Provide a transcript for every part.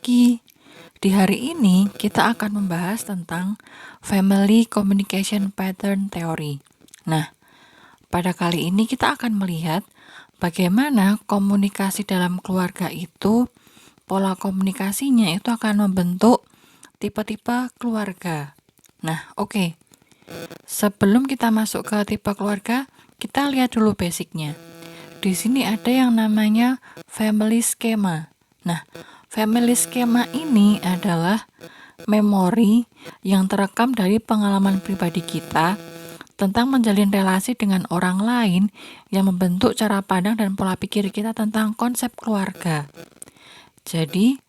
pagi. Di hari ini kita akan membahas tentang Family Communication Pattern Theory. Nah, pada kali ini kita akan melihat bagaimana komunikasi dalam keluarga itu, pola komunikasinya itu akan membentuk tipe-tipe keluarga. Nah, oke. Sebelum kita masuk ke tipe keluarga, kita lihat dulu basicnya. Di sini ada yang namanya family schema. Nah, family schema ini adalah memori yang terekam dari pengalaman pribadi kita tentang menjalin relasi dengan orang lain yang membentuk cara pandang dan pola pikir kita tentang konsep keluarga. Jadi,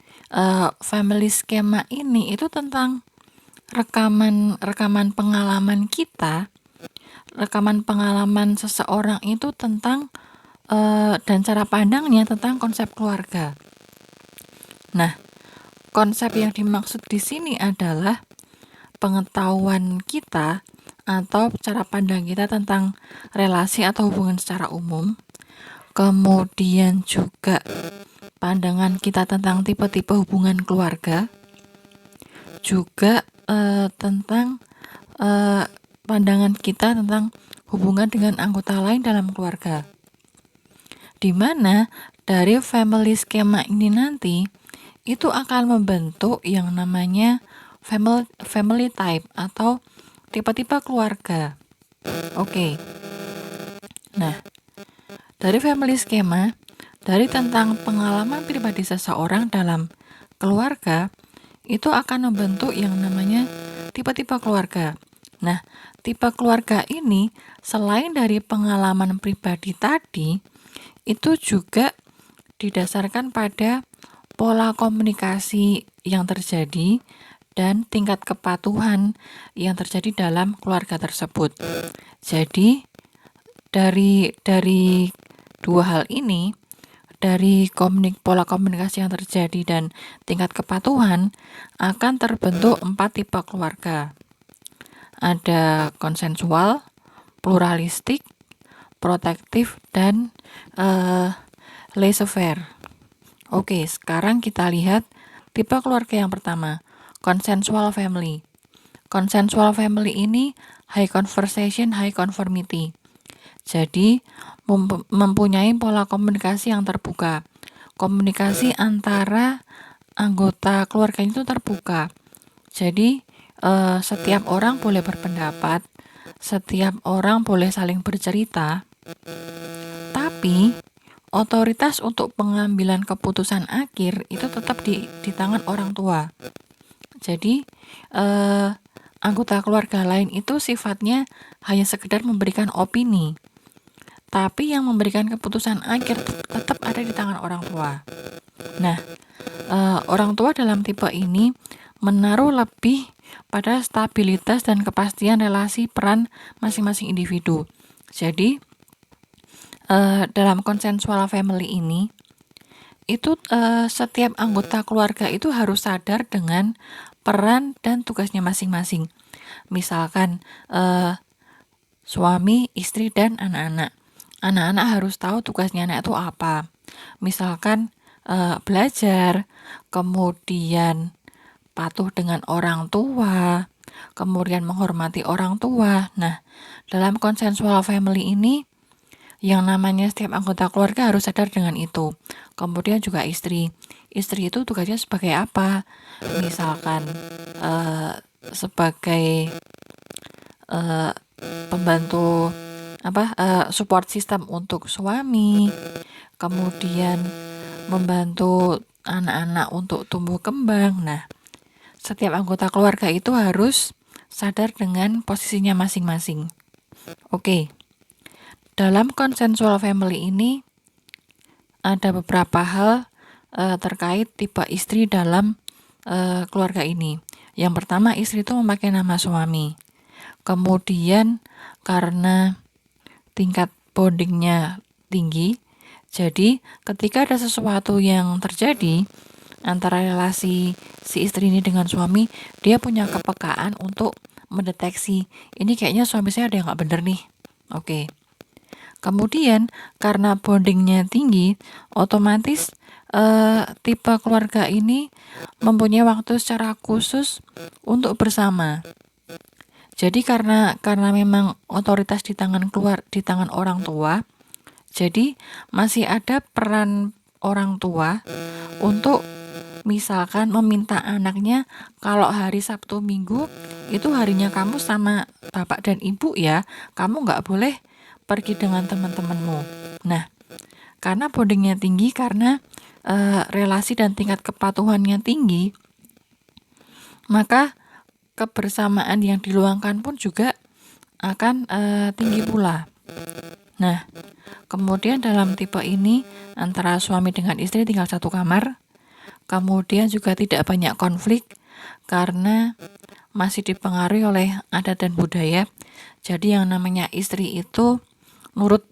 family schema ini itu tentang rekaman pengalaman kita, rekaman pengalaman seseorang itu tentang dan cara pandangnya tentang konsep keluarga. Nah, konsep yang dimaksud di sini adalah pengetahuan kita atau cara pandang kita tentang relasi atau hubungan secara umum, kemudian juga pandangan kita tentang tipe-tipe hubungan keluarga, juga tentang pandangan kita tentang hubungan dengan anggota lain dalam keluarga. Di mana dari family schema ini nanti itu akan membentuk yang namanya family type atau tipe-tipe keluarga. Oke. Nah, dari family schema, dari tentang pengalaman pribadi seseorang dalam keluarga, itu akan membentuk yang namanya tipe-tipe keluarga. Nah, tipe keluarga ini selain dari pengalaman pribadi tadi, itu juga didasarkan pada pola komunikasi yang terjadi dan tingkat kepatuhan yang terjadi dalam keluarga tersebut. Jadi dari dua hal ini, dari pola komunikasi yang terjadi dan tingkat kepatuhan, akan terbentuk 4 tipe keluarga. Ada konsensual, pluralistik, protektif, dan laissez-faire. Oke, sekarang kita lihat tipe keluarga yang pertama, consensual family. Consensual family ini high conversation, high conformity. Jadi, mempunyai pola komunikasi yang terbuka. Komunikasi antara anggota keluarga itu terbuka. Jadi, setiap orang boleh berpendapat, setiap orang boleh saling bercerita, tapi otoritas untuk pengambilan keputusan akhir itu tetap di tangan orang tua. Jadi anggota keluarga lain itu sifatnya hanya sekedar memberikan opini, tapi yang memberikan keputusan akhir tetap ada di tangan orang tua. Nah, orang tua dalam tipe ini menaruh lebih pada stabilitas dan kepastian relasi peran masing-masing individu. Jadi dalam consensual family ini itu setiap anggota keluarga itu harus sadar dengan peran dan tugasnya masing-masing. Misalkan suami, istri, dan anak-anak. Anak-anak harus tahu tugasnya anak itu apa. Misalkan belajar, kemudian patuh dengan orang tua, kemudian menghormati orang tua. Nah, dalam consensual family ini yang namanya setiap anggota keluarga harus sadar dengan itu. Kemudian juga istri. Istri itu tugasnya sebagai apa? Misalkan sebagai pembantu support system untuk suami, kemudian membantu anak-anak untuk tumbuh kembang. Nah, setiap anggota keluarga itu harus sadar dengan posisinya masing-masing. Oke. Dalam consensual family ini ada beberapa hal terkait tipe istri dalam keluarga ini. Yang pertama, istri itu memakai nama suami. Kemudian karena tingkat bondingnya tinggi, jadi ketika ada sesuatu yang terjadi antara relasi si istri ini dengan suami, dia punya kepekaan untuk mendeteksi, ini kayaknya suami saya ada yang gak bener nih. Oke. Kemudian karena bondingnya tinggi, otomatis tipe keluarga ini mempunyai waktu secara khusus untuk bersama. Jadi karena memang otoritas di tangan orang tua, jadi masih ada peran orang tua untuk misalkan meminta anaknya, kalau hari Sabtu Minggu itu harinya kamu sama bapak dan ibu ya, kamu nggak boleh pergi dengan teman-temanmu. Nah, karena bondingnya tinggi, karena relasi dan tingkat kepatuhannya tinggi, maka kebersamaan yang diluangkan pun juga akan tinggi pula. Nah, kemudian dalam tipe ini antara suami dengan istri tinggal satu kamar, kemudian juga tidak banyak konflik karena masih dipengaruhi oleh adat dan budaya. Jadi yang namanya istri itu nurut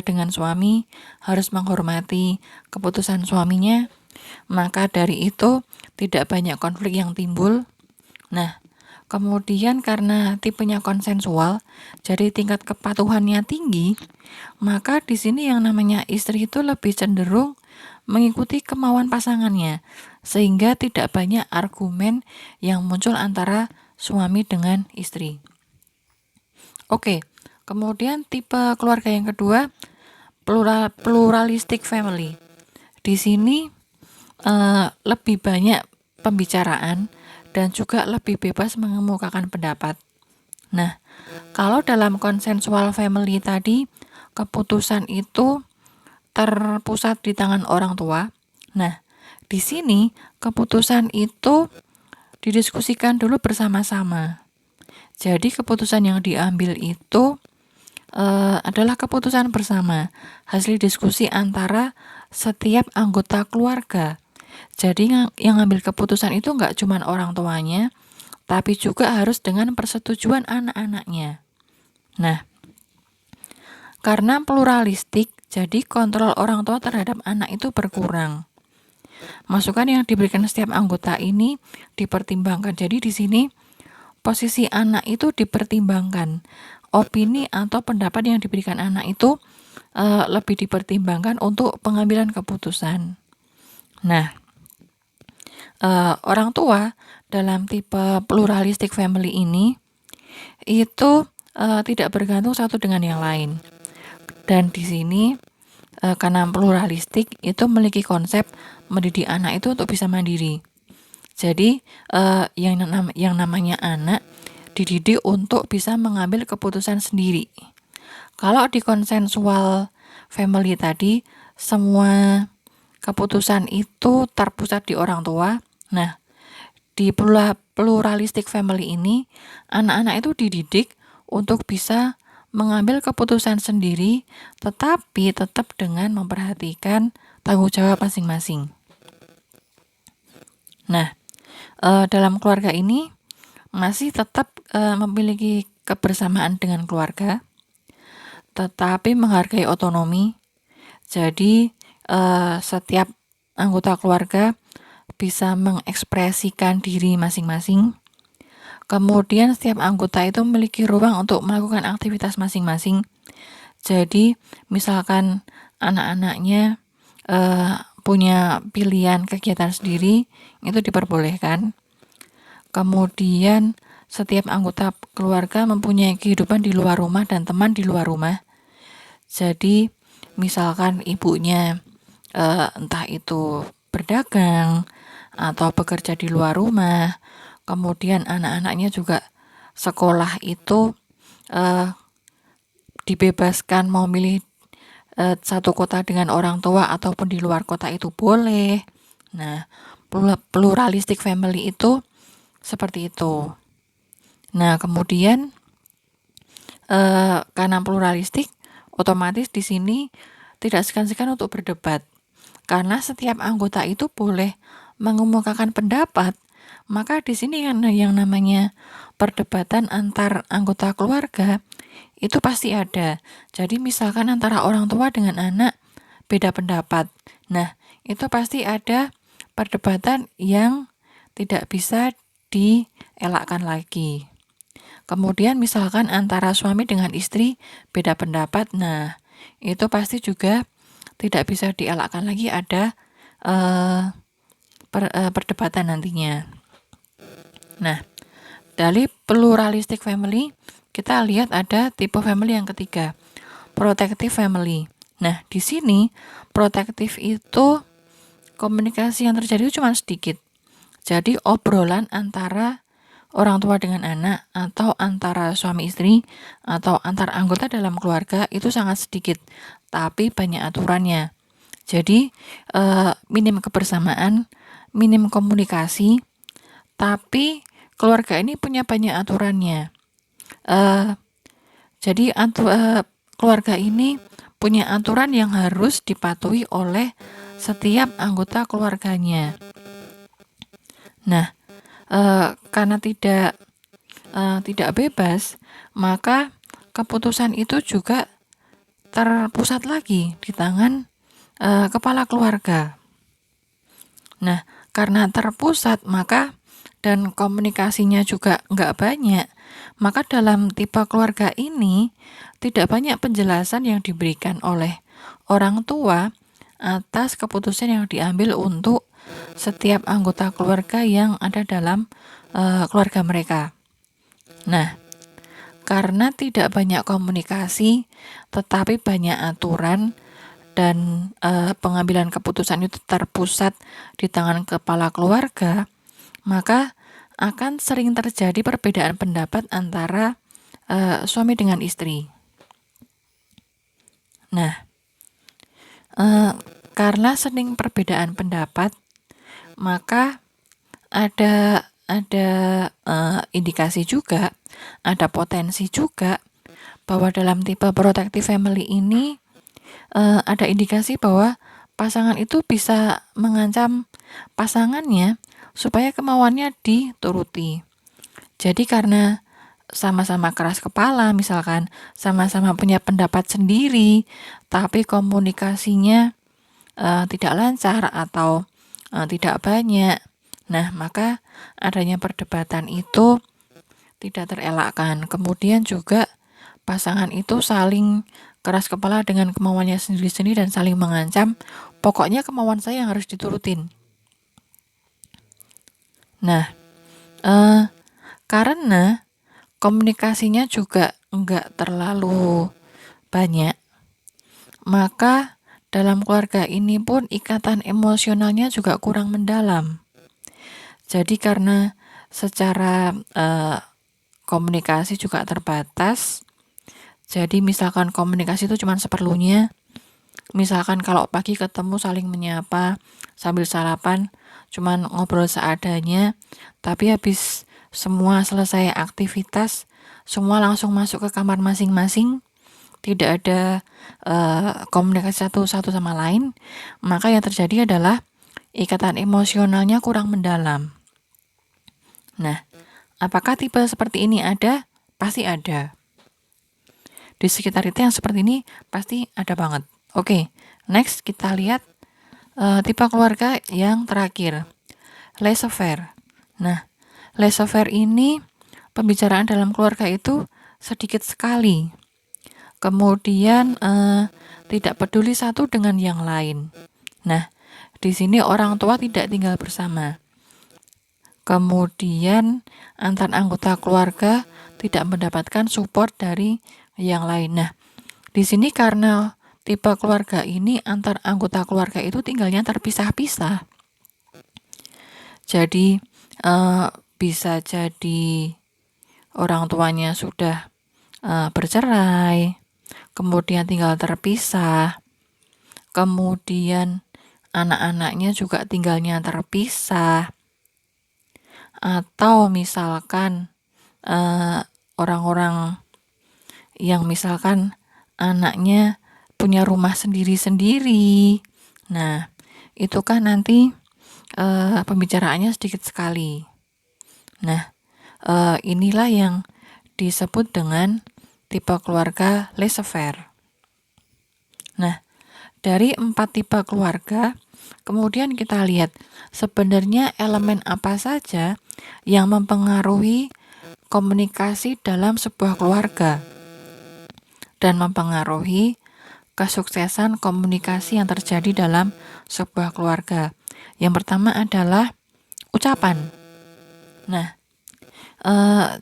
dengan suami, harus menghormati keputusan suaminya, maka dari itu tidak banyak konflik yang timbul. Nah, kemudian karena tipenya konsensual, jadi tingkat kepatuhannya tinggi, maka di sini yang namanya istri itu lebih cenderung mengikuti kemauan pasangannya, sehingga tidak banyak argumen yang muncul antara suami dengan istri. Oke, kemudian tipe keluarga yang kedua, pluralistic family. Di sini lebih banyak pembicaraan dan juga lebih bebas mengemukakan pendapat. Nah, kalau dalam consensual family tadi, keputusan itu terpusat di tangan orang tua. Nah, di sini keputusan itu didiskusikan dulu bersama-sama. Jadi keputusan yang diambil itu adalah keputusan bersama, hasil diskusi antara setiap anggota keluarga. Jadi yang ambil keputusan itu nggak cuma orang tuanya, tapi juga harus dengan persetujuan anak-anaknya. Nah, karena pluralistik, jadi kontrol orang tua terhadap anak itu berkurang. Masukan yang diberikan setiap anggota ini dipertimbangkan. Jadi di sini posisi anak itu dipertimbangkan. Opini atau pendapat yang diberikan anak itu lebih dipertimbangkan untuk pengambilan keputusan. Nah, orang tua dalam tipe pluralistic family ini itu tidak bergantung satu dengan yang lain. Dan di sini karena pluralistik itu memiliki konsep mendidik anak itu untuk bisa mandiri. Jadi yang namanya anak dididik untuk bisa mengambil keputusan sendiri. Kalau di konsensual family tadi, semua keputusan itu terpusat di orang tua. Nah, di pluralistic family ini, anak-anak itu dididik untuk bisa mengambil keputusan sendiri, tetapi tetap dengan memperhatikan tanggung jawab masing-masing. Nah, dalam keluarga ini masih tetap memiliki kebersamaan dengan keluarga, tetapi menghargai otonomi. Jadi setiap anggota keluarga bisa mengekspresikan diri masing-masing. Kemudian setiap anggota itu memiliki ruang untuk melakukan aktivitas masing-masing. Jadi misalkan anak-anaknya punya pilihan kegiatan sendiri, itu diperbolehkan. Kemudian setiap anggota keluarga mempunyai kehidupan di luar rumah dan teman di luar rumah. Jadi misalkan ibunya entah itu berdagang atau bekerja di luar rumah, kemudian anak-anaknya juga sekolah itu dibebaskan mau milih satu kota dengan orang tua ataupun di luar kota itu boleh. Nah, pluralistic family itu seperti itu. Nah, kemudian karena pluralistik, otomatis di sini tidak segan-segan untuk berdebat. Karena setiap anggota itu boleh mengemukakan pendapat, maka di sini yang namanya perdebatan antar anggota keluarga itu pasti ada. Jadi misalkan antara orang tua dengan anak beda pendapat. Nah, itu pasti ada perdebatan yang tidak bisa dielakkan lagi. Kemudian misalkan antara suami dengan istri beda pendapat, nah itu pasti juga tidak bisa dielakkan lagi, ada perdebatan nantinya. Nah, dari pluralistic family kita lihat ada tipe family yang ketiga, protective family. Nah, di sini protective itu komunikasi yang terjadi itu cuma sedikit. Jadi obrolan antara orang tua dengan anak atau antara suami istri atau antar anggota dalam keluarga itu sangat sedikit, tapi banyak aturannya. Jadi minim kebersamaan, minim komunikasi, tapi keluarga ini punya banyak aturannya. Jadi keluarga ini punya aturan yang harus dipatuhi oleh setiap anggota keluarganya. Nah, karena tidak bebas, maka keputusan itu juga terpusat lagi di tangan kepala keluarga. Nah, karena terpusat maka dan komunikasinya juga nggak banyak, maka dalam tipe keluarga ini tidak banyak penjelasan yang diberikan oleh orang tua atas keputusan yang diambil untuk setiap anggota keluarga yang ada dalam keluarga mereka. Nah, karena tidak banyak komunikasi, tetapi banyak aturan dan pengambilan keputusan itu terpusat di tangan kepala keluarga, maka akan sering terjadi perbedaan pendapat antara suami dengan istri. Nah, karena sering perbedaan pendapat, maka ada indikasi juga, ada potensi juga bahwa dalam tipe protective family ini ada indikasi bahwa pasangan itu bisa mengancam pasangannya supaya kemauannya dituruti. Jadi karena sama-sama keras kepala, misalkan sama-sama punya pendapat sendiri, tapi komunikasinya tidak lancar atau tidak banyak. Nah, maka adanya perdebatan itu tidak terelakkan. Kemudian juga pasangan itu saling keras kepala dengan kemauannya sendiri-sendiri dan saling mengancam, pokoknya kemauan saya yang harus diturutin. Nah, karena komunikasinya juga enggak terlalu banyak, maka dalam keluarga ini pun ikatan emosionalnya juga kurang mendalam. Jadi karena secara komunikasi juga terbatas, jadi misalkan komunikasi itu cuma seperlunya, misalkan kalau pagi ketemu saling menyapa sambil sarapan, cuman ngobrol seadanya, tapi habis semua selesai aktivitas, semua langsung masuk ke kamar masing-masing, tidak ada komunikasi satu sama lain, maka yang terjadi adalah ikatan emosionalnya kurang mendalam. Nah, apakah tipe seperti ini ada? Pasti ada. Di sekitar itu yang seperti ini pasti ada banget. Oke, next kita lihat tipe keluarga yang terakhir, laissez-faire. Nah, laissez-faire ini pembicaraan dalam keluarga itu sedikit sekali. Kemudian tidak peduli satu dengan yang lain. Nah, di sini orang tua tidak tinggal bersama. Kemudian antar anggota keluarga tidak mendapatkan support dari yang lain. Nah, di sini karena tipe keluarga ini antar anggota keluarga itu tinggalnya terpisah-pisah. Jadi bisa jadi orang tuanya sudah bercerai, kemudian tinggal terpisah, kemudian anak-anaknya juga tinggalnya terpisah, atau misalkan orang-orang yang misalkan anaknya punya rumah sendiri-sendiri. Nah, itu kan nanti pembicaraannya sedikit sekali. Nah, inilah yang disebut dengan tipe keluarga laissez-faire. Nah, dari 4 tipe keluarga, kemudian kita lihat sebenarnya elemen apa saja yang mempengaruhi komunikasi dalam sebuah keluarga dan mempengaruhi kesuksesan komunikasi yang terjadi dalam sebuah keluarga. Yang pertama adalah ucapan. Nah,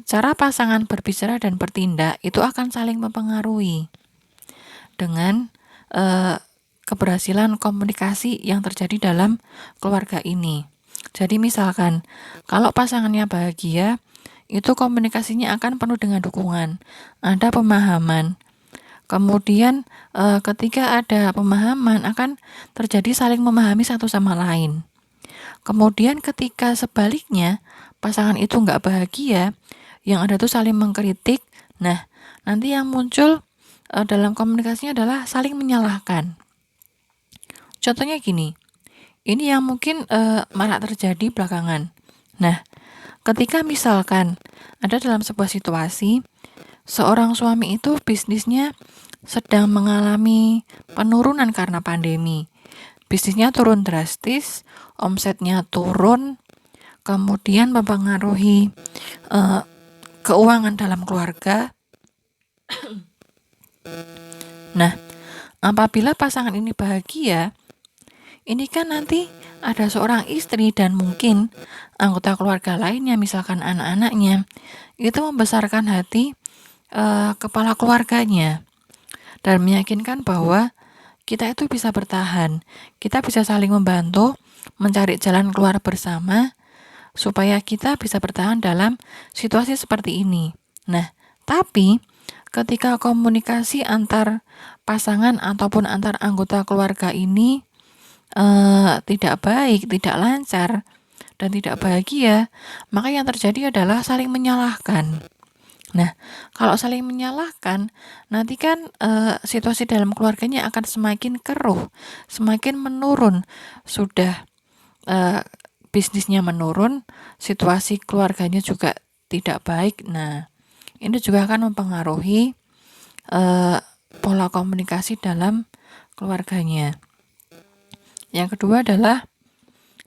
cara pasangan berbicara dan bertindak itu akan saling mempengaruhi dengan keberhasilan komunikasi yang terjadi dalam keluarga ini. Jadi misalkan kalau pasangannya bahagia, itu komunikasinya akan penuh dengan dukungan, ada pemahaman. Kemudian ketika ada pemahaman akan terjadi saling memahami satu sama lain. Kemudian ketika sebaliknya pasangan itu nggak bahagia, yang ada tuh saling mengkritik. Nah, nanti yang muncul dalam komunikasinya adalah saling menyalahkan. Contohnya gini, ini yang mungkin marak terjadi belakangan. Nah, ketika misalkan ada dalam sebuah situasi, seorang suami itu bisnisnya sedang mengalami penurunan karena pandemi. Bisnisnya turun drastis, omsetnya turun, kemudian mempengaruhi keuangan dalam keluarga. Nah, apabila pasangan ini bahagia, ini kan nanti ada seorang istri dan mungkin anggota keluarga lainnya, misalkan anak-anaknya, itu membesarkan hati kepala keluarganya dan meyakinkan bahwa kita itu bisa bertahan, kita bisa saling membantu mencari jalan keluar bersama supaya kita bisa bertahan dalam situasi seperti ini. Nah, tapi ketika komunikasi antar pasangan ataupun antar anggota keluarga ini tidak baik, tidak lancar, dan tidak bahagia, maka yang terjadi adalah saling menyalahkan. Nah, kalau saling menyalahkan, nanti kan situasi dalam keluarganya akan semakin keruh, semakin menurun. Sudah bisnisnya menurun, situasi keluarganya juga tidak baik. Nah, ini juga akan mempengaruhi pola komunikasi dalam keluarganya. Yang kedua adalah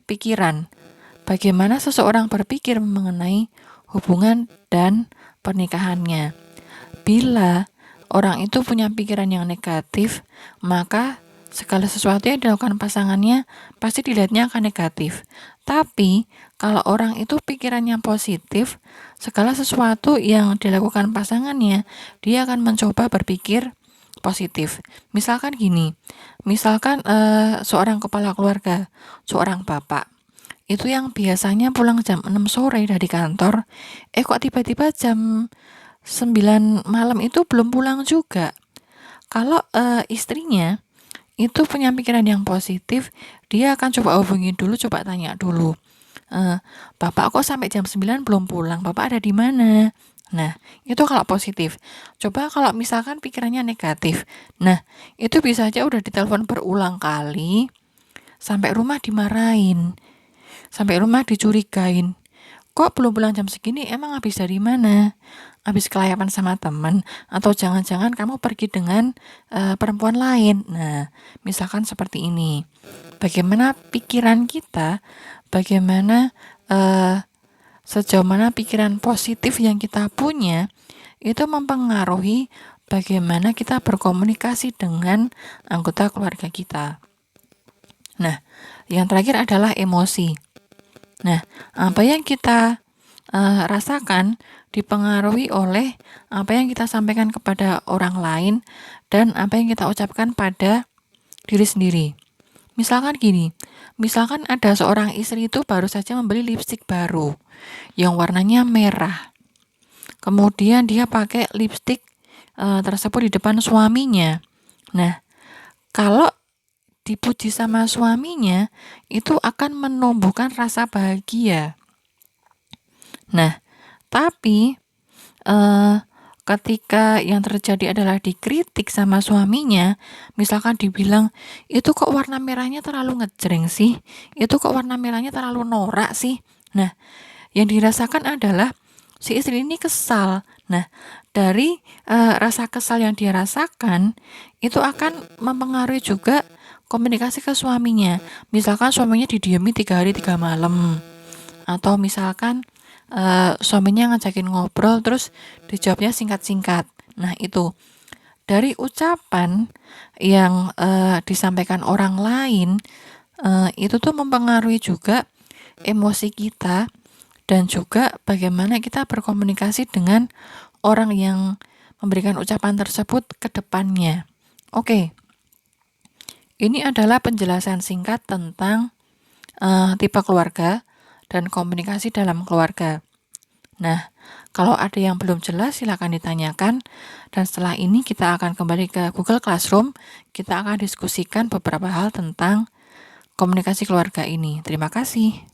pikiran. Bagaimana seseorang berpikir mengenai hubungan dan pernikahannya. Bila orang itu punya pikiran yang negatif, maka segala sesuatu yang dilakukan pasangannya pasti dilihatnya akan negatif. Tapi kalau orang itu pikirannya positif, segala sesuatu yang dilakukan pasangannya, dia akan mencoba berpikir positif. Misalkan gini, misalkan seorang kepala keluarga, seorang bapak, itu yang biasanya pulang jam 6 sore dari kantor, kok tiba-tiba jam 9 malam itu belum pulang juga. Kalau istrinya itu punya pikiran yang positif, dia akan coba hubungi dulu, coba tanya dulu. Bapak kok sampai jam 9 belum pulang, Bapak ada di mana? Nah, itu kalau positif. Coba kalau misalkan pikirannya negatif. Nah, itu bisa aja udah ditelepon berulang kali, sampai rumah dimarahin, sampai rumah dicurigain. Kok belum pulang jam segini, emang habis dari mana? Habis kelayapan sama teman? Atau jangan-jangan kamu pergi dengan perempuan lain? Nah, misalkan seperti ini. Bagaimana pikiran kita, bagaimana sejauh mana pikiran positif yang kita punya, itu mempengaruhi bagaimana kita berkomunikasi dengan anggota keluarga kita. Nah, yang terakhir adalah emosi. Nah, apa yang kita rasakan dipengaruhi oleh apa yang kita sampaikan kepada orang lain dan apa yang kita ucapkan pada diri sendiri. Misalkan gini, misalkan ada seorang istri itu baru saja membeli lipstik baru yang warnanya merah. Kemudian dia pakai lipstik tersebut di depan suaminya. Nah, kalau dipuji sama suaminya, itu akan menumbuhkan rasa bahagia. Nah, tapi ketika yang terjadi adalah dikritik sama suaminya, misalkan dibilang, itu kok warna merahnya terlalu ngejreng sih, itu kok warna merahnya terlalu norak sih. Nah, yang dirasakan adalah si istri ini kesal. Nah, dari rasa kesal yang dia rasakan, itu akan mempengaruhi juga komunikasi ke suaminya. Misalkan suaminya didiami 3 hari 3 malam, atau misalkan suaminya ngajakin ngobrol terus dijawabnya singkat-singkat. Nah, itu dari ucapan yang disampaikan orang lain, itu tuh mempengaruhi juga emosi kita dan juga bagaimana kita berkomunikasi dengan orang yang memberikan ucapan tersebut ke depannya. Oke, ini adalah penjelasan singkat tentang tipe keluarga dan komunikasi dalam keluarga. Nah, kalau ada yang belum jelas silakan ditanyakan, dan setelah ini kita akan kembali ke Google Classroom, kita akan diskusikan beberapa hal tentang komunikasi keluarga ini. Terima kasih.